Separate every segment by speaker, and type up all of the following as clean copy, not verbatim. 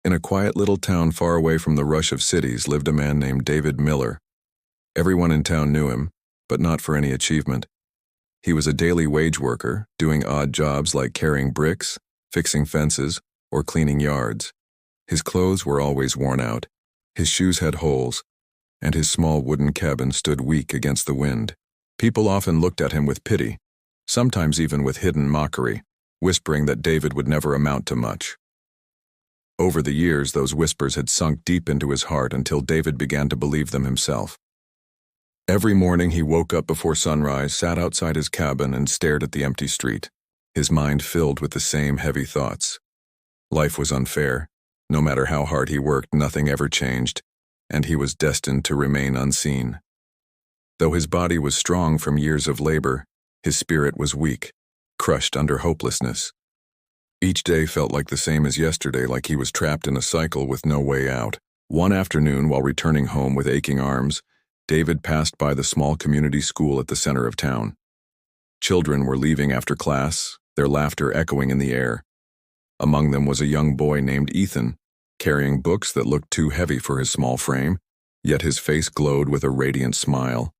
Speaker 1: In a quiet little town far away from the rush of cities lived a man named David Miller. Everyone in town knew him, but not for any achievement. He was a daily wage worker, doing odd jobs like carrying bricks, fixing fences, or cleaning yards. His clothes were always worn out, his shoes had holes, and his small wooden cabin stood weak against the wind. People often looked at him with pity, sometimes even with hidden mockery, whispering that David would never amount to much. Over the years, those whispers had sunk deep into his heart until David began to believe them himself. Every morning he woke up before sunrise, sat outside his cabin, and stared at the empty street, his mind filled with the same heavy thoughts. Life was unfair. No matter how hard he worked, nothing ever changed, and he was destined to remain unseen. Though his body was strong from years of labor, his spirit was weak, crushed under hopelessness. Each day felt like the same as yesterday, like he was trapped in a cycle with no way out. One afternoon, while returning home with aching arms, David passed by the small community school at the center of town. Children were leaving after class, their laughter echoing in the air. Among them was a young boy named Ethan, carrying books that looked too heavy for his small frame, yet his face glowed with a radiant smile.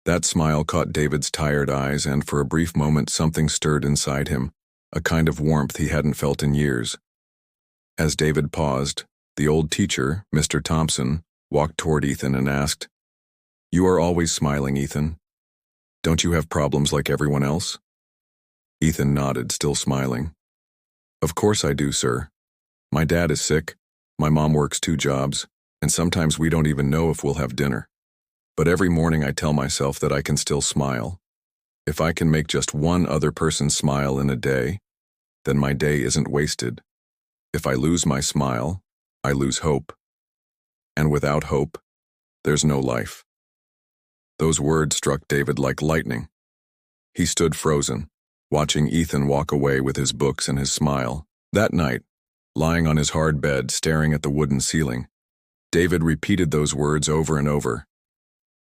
Speaker 1: That smile caught David's tired eyes, and for a brief moment something stirred inside him, a kind of warmth he hadn't felt in years. As David paused, the old teacher, Mr. Thompson, walked toward Ethan and asked, "You are always smiling, Ethan. Don't you have problems like everyone else?" Ethan nodded, still smiling. "Of course I do, sir. My dad is sick, my mom works 2 jobs, and sometimes we don't even know if we'll have dinner. But every morning I tell myself that I can still smile. If I can make just one other person smile in a day, then my day isn't wasted. If I lose my smile, I lose hope. And without hope, there's no life." Those words struck David like lightning. He stood frozen, watching Ethan walk away with his books and his smile. That night, lying on his hard bed, staring at the wooden ceiling, David repeated those words over and over.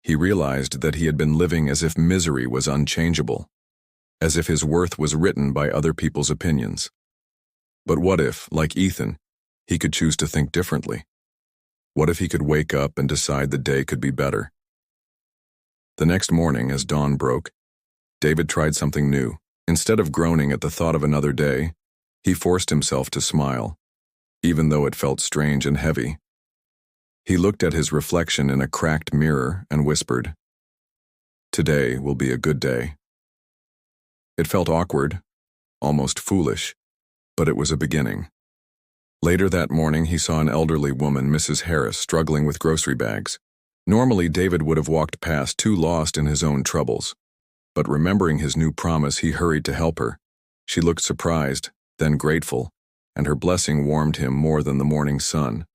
Speaker 1: He realized that he had been living as if misery was unchangeable, as if his worth was written by other people's opinions. But what if, like Ethan, he could choose to think differently? What if he could wake up and decide the day could be better? The next morning, as dawn broke, David tried something new. Instead of groaning at the thought of another day, he forced himself to smile, even though it felt strange and heavy. He looked at his reflection in a cracked mirror and whispered, "Today will be a good day." It felt awkward, almost foolish, but it was a beginning. Later that morning, he saw an elderly woman, Mrs. Harris, struggling with grocery bags. Normally, David would have walked past, too lost in his own troubles. But remembering his new promise, he hurried to help her. She looked surprised, then grateful, and her blessing warmed him more than the morning sun.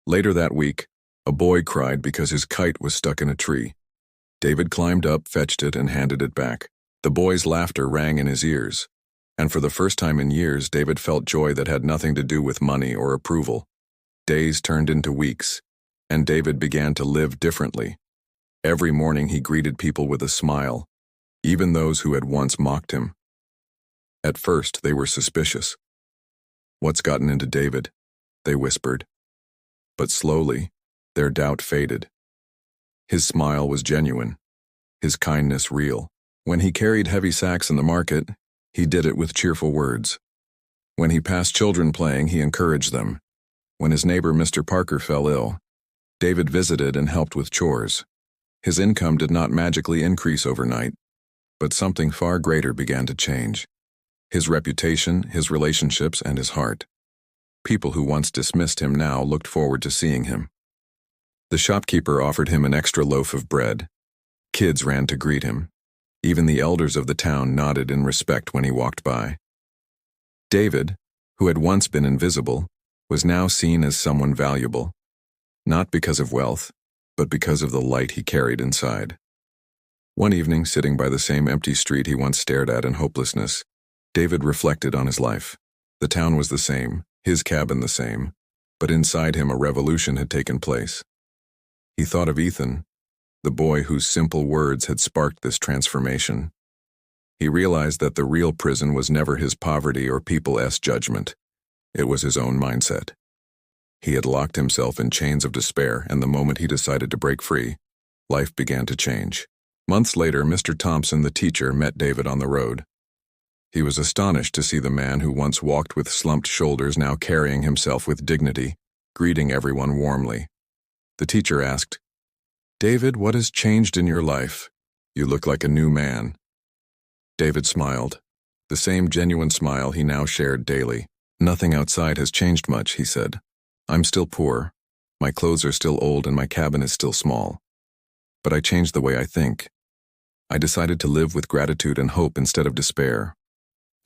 Speaker 1: Later that week, a boy cried because his kite was stuck in a tree. David climbed up, fetched it, and handed it back. The boy's laughter rang in his ears, and for the first time in years, David felt joy that had nothing to do with money or approval. Days turned into weeks, and David began to live differently. Every morning he greeted people with a smile, even those who had once mocked him. At first, they were suspicious. "What's gotten into David?" they whispered. But slowly, their doubt faded. His smile was genuine, his kindness real. When he carried heavy sacks in the market, he did it with cheerful words. When he passed children playing, he encouraged them. When his neighbor Mr. Parker fell ill, David visited and helped with chores. His income did not magically increase overnight, but something far greater began to change. His reputation, his relationships, and his heart. People who once dismissed him now looked forward to seeing him. The shopkeeper offered him an extra loaf of bread. Kids ran to greet him. Even the elders of the town nodded in respect when he walked by. David, who had once been invisible, was now seen as someone valuable, not because of wealth, but because of the light he carried inside. One evening, sitting by the same empty street he once stared at in hopelessness, David reflected on his life. The town was the same, his cabin the same, but inside him a revolution had taken place. He thought of Ethan, the boy whose simple words had sparked this transformation. He realized that the real prison was never his poverty or people's judgment. It was his own mindset. He had locked himself in chains of despair, and the moment he decided to break free, life began to change. Months later, Mr. Thompson, the teacher, met David on the road. He was astonished to see the man who once walked with slumped shoulders now carrying himself with dignity, greeting everyone warmly. The teacher asked, "David, what has changed in your life? You look like a new man." David smiled, the same genuine smile he now shared daily. "Nothing outside has changed much," he said. "I'm still poor, my clothes are still old, and my cabin is still small. But I changed the way I think. I decided to live with gratitude and hope instead of despair.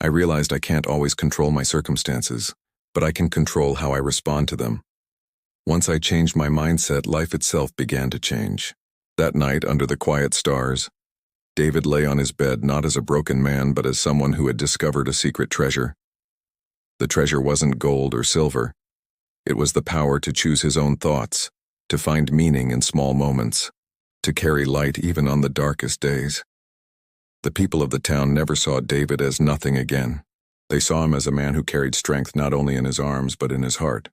Speaker 1: I realized I can't always control my circumstances, but I can control how I respond to them. Once I changed my mindset, life itself began to change." That night, under the quiet stars, David lay on his bed not as a broken man, but as someone who had discovered a secret treasure. The treasure wasn't gold or silver. It was the power to choose his own thoughts, to find meaning in small moments, to carry light even on the darkest days. The people of the town never saw David as nothing again. They saw him as a man who carried strength not only in his arms but in his heart.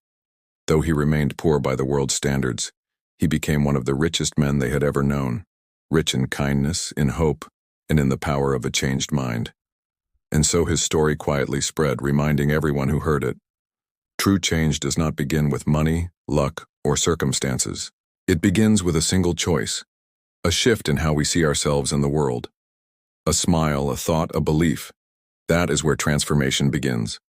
Speaker 1: Though he remained poor by the world's standards, he became one of the richest men they had ever known, rich in kindness, in hope, and in the power of a changed mind. And so his story quietly spread, reminding everyone who heard it. True change does not begin with money, luck, or circumstances. It begins with a single choice, a shift in how we see ourselves in the world. A smile, a thought, a belief. That is where transformation begins.